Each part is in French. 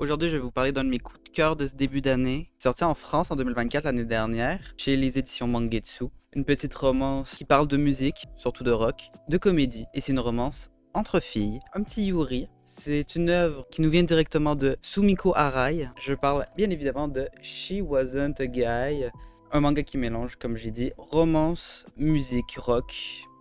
Aujourd'hui, je vais vous parler d'un de mes coups de cœur de ce début d'année, sorti en France en 2024 l'année dernière, chez les éditions Mangetsu. Une petite romance qui parle de musique, surtout de rock, de comédie, et c'est une romance entre filles, un petit Yuri. C'est une œuvre qui nous vient directement de Sumiko Arai. Je parle bien évidemment de She Wasn't a Guy, un manga qui mélange, comme j'ai dit, romance, musique, rock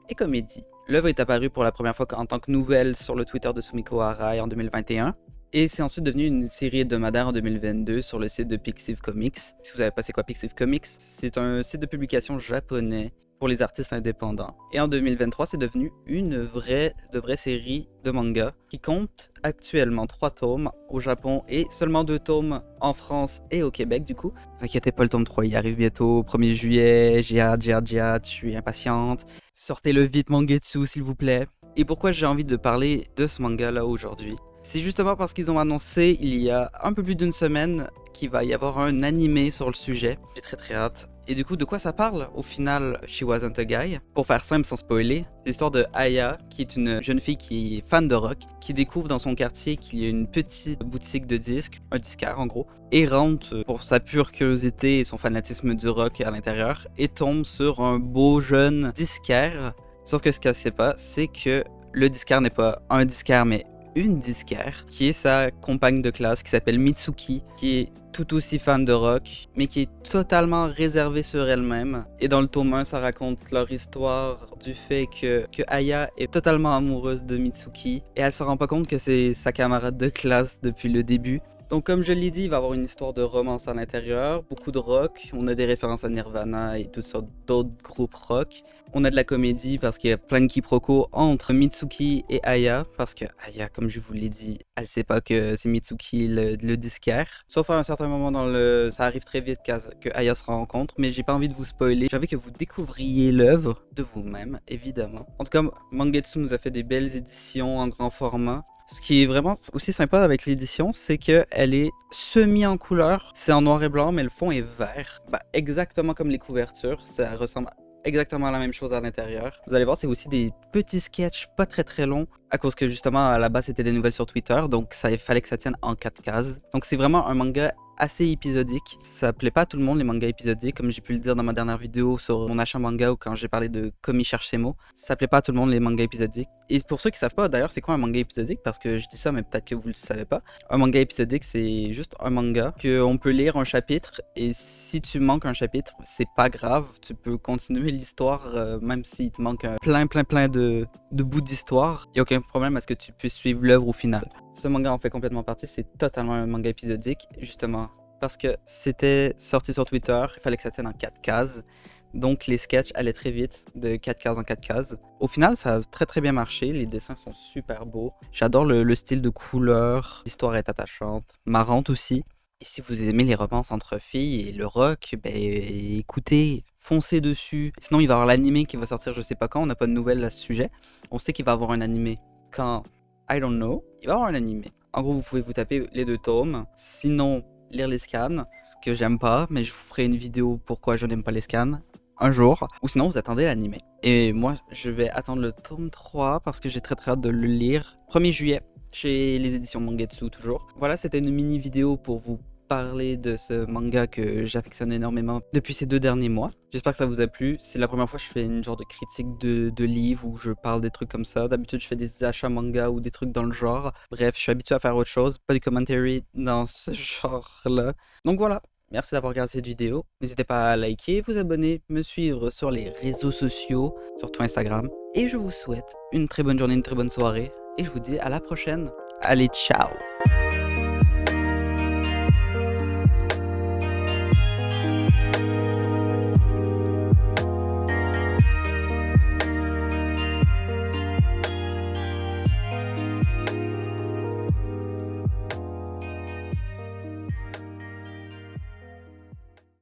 et comédie. L'œuvre est apparue pour la première fois en tant que nouvelle sur le Twitter de Sumiko Arai en 2021. Et c'est ensuite devenu une série hebdomadaire en 2022 sur le site de Pixiv Comics. Si vous savez pas c'est quoi Pixiv Comics, c'est un site de publication japonais pour les artistes indépendants. Et en 2023, c'est devenu une vraie série de manga qui compte actuellement 3 tomes au Japon et seulement 2 tomes en France et au Québec du coup. Ne vous inquiétez pas, le tome 3 il arrive bientôt, 1er juillet, j'ai hâte, je suis impatiente. Sortez-le vite Mangetsu s'il vous plaît. Et pourquoi j'ai envie de parler de ce manga là aujourd'hui? C'est justement parce qu'ils ont annoncé il y a un peu plus d'une semaine qu'il va y avoir un animé sur le sujet. J'ai très hâte. Et du coup, de quoi ça parle au final She Wasn't a Guy? Pour faire simple sans spoiler, c'est l'histoire de Aya, qui est une jeune fille qui est fan de rock, qui découvre dans son quartier qu'il y a une petite boutique de disques, un disquaire en gros, et rentre pour sa pure curiosité et son fanatisme du rock à l'intérieur, et tombe sur un beau jeune disquaire. Sauf que ce qu'elle sait pas, c'est que le disquaire n'est pas un disquaire, mais une disquaire qui est sa compagne de classe qui s'appelle Mitsuki, qui est tout aussi fan de rock, mais qui est totalement réservée sur elle-même. Et dans le tome 1, ça raconte leur histoire du fait que Aya est totalement amoureuse de Mitsuki et elle se rend pas compte que c'est sa camarade de classe depuis le début. Donc comme je l'ai dit, il va y avoir une histoire de romance à l'intérieur, beaucoup de rock, on a des références à Nirvana et toutes sortes d'autres groupes rock. On a de la comédie parce qu'il y a plein de quiproquos entre Mitsuki et Aya, parce que Aya, comme je vous l'ai dit, elle sait pas que c'est Mitsuki le disquaire. Sauf à un certain moment ça arrive très vite que Aya se rencontre, mais j'ai pas envie de vous spoiler. J'ai envie que vous découvriez l'œuvre de vous-même, évidemment. En tout cas, Mangetsu nous a fait des belles éditions en grand format. Ce qui est vraiment aussi sympa avec l'édition, c'est qu'elle est semi en couleur. C'est en noir et blanc, mais le fond est vert. Exactement comme les couvertures, ça ressemble exactement à la même chose à l'intérieur. Vous allez voir, c'est aussi des petits sketchs pas très longs, à cause que justement à la base c'était des nouvelles sur Twitter, donc il fallait que ça tienne en 4 cases. Donc c'est vraiment un manga assez épisodique. Ça plaît pas à tout le monde les mangas épisodiques, comme j'ai pu le dire dans ma dernière vidéo sur mon achat manga ou quand j'ai parlé de Komi cherche ses mots. Ça plaît pas à tout le monde les mangas épisodiques. Et pour ceux qui savent pas d'ailleurs c'est quoi un manga épisodique, parce que je dis ça mais peut-être que vous le savez pas. Un manga épisodique c'est juste un manga qu'on peut lire un chapitre et si tu manques un chapitre c'est pas grave, tu peux continuer l'histoire même s'il te manque plein de bouts d'histoire. Il y a aucun problème à ce que tu puisses suivre l'œuvre au final. Ce manga en fait complètement partie, c'est totalement un manga épisodique, justement parce que c'était sorti sur Twitter, il fallait que ça tienne en 4 cases, donc les sketchs allaient très vite, de 4 cases en 4 cases. Au final, ça a très bien marché, les dessins sont super beaux, j'adore le style de couleur, l'histoire est attachante, marrante aussi. Et si vous aimez les romances entre filles et le rock, écoutez, foncez dessus. Sinon, il va y avoir l'animé qui va sortir je sais pas quand, on n'a pas de nouvelles à ce sujet. On sait qu'il va y avoir un animé quand, I don't know, il va y avoir un animé. En gros, vous pouvez vous taper les 2 tomes, sinon lire les scans, ce que j'aime pas, mais je vous ferai une vidéo pourquoi je n'aime pas les scans un jour, ou sinon vous attendez l'animé. Et moi, je vais attendre le tome 3 parce que j'ai très hâte de le lire. 1er juillet, chez les éditions Mangetsu toujours. Voilà, c'était une mini vidéo pour vous parler de ce manga que j'affectionne énormément depuis ces 2 derniers mois. J'espère que ça vous a plu. C'est la première fois que je fais une genre de critique de livres où je parle des trucs comme ça. D'habitude, je fais des achats manga ou des trucs dans le genre. Bref, je suis habitué à faire autre chose, pas des commentary dans ce genre-là. Donc voilà. Merci d'avoir regardé cette vidéo. N'hésitez pas à liker, vous abonner, me suivre sur les réseaux sociaux, surtout Instagram. Et je vous souhaite une très bonne journée, une très bonne soirée. Et je vous dis à la prochaine. Allez, ciao!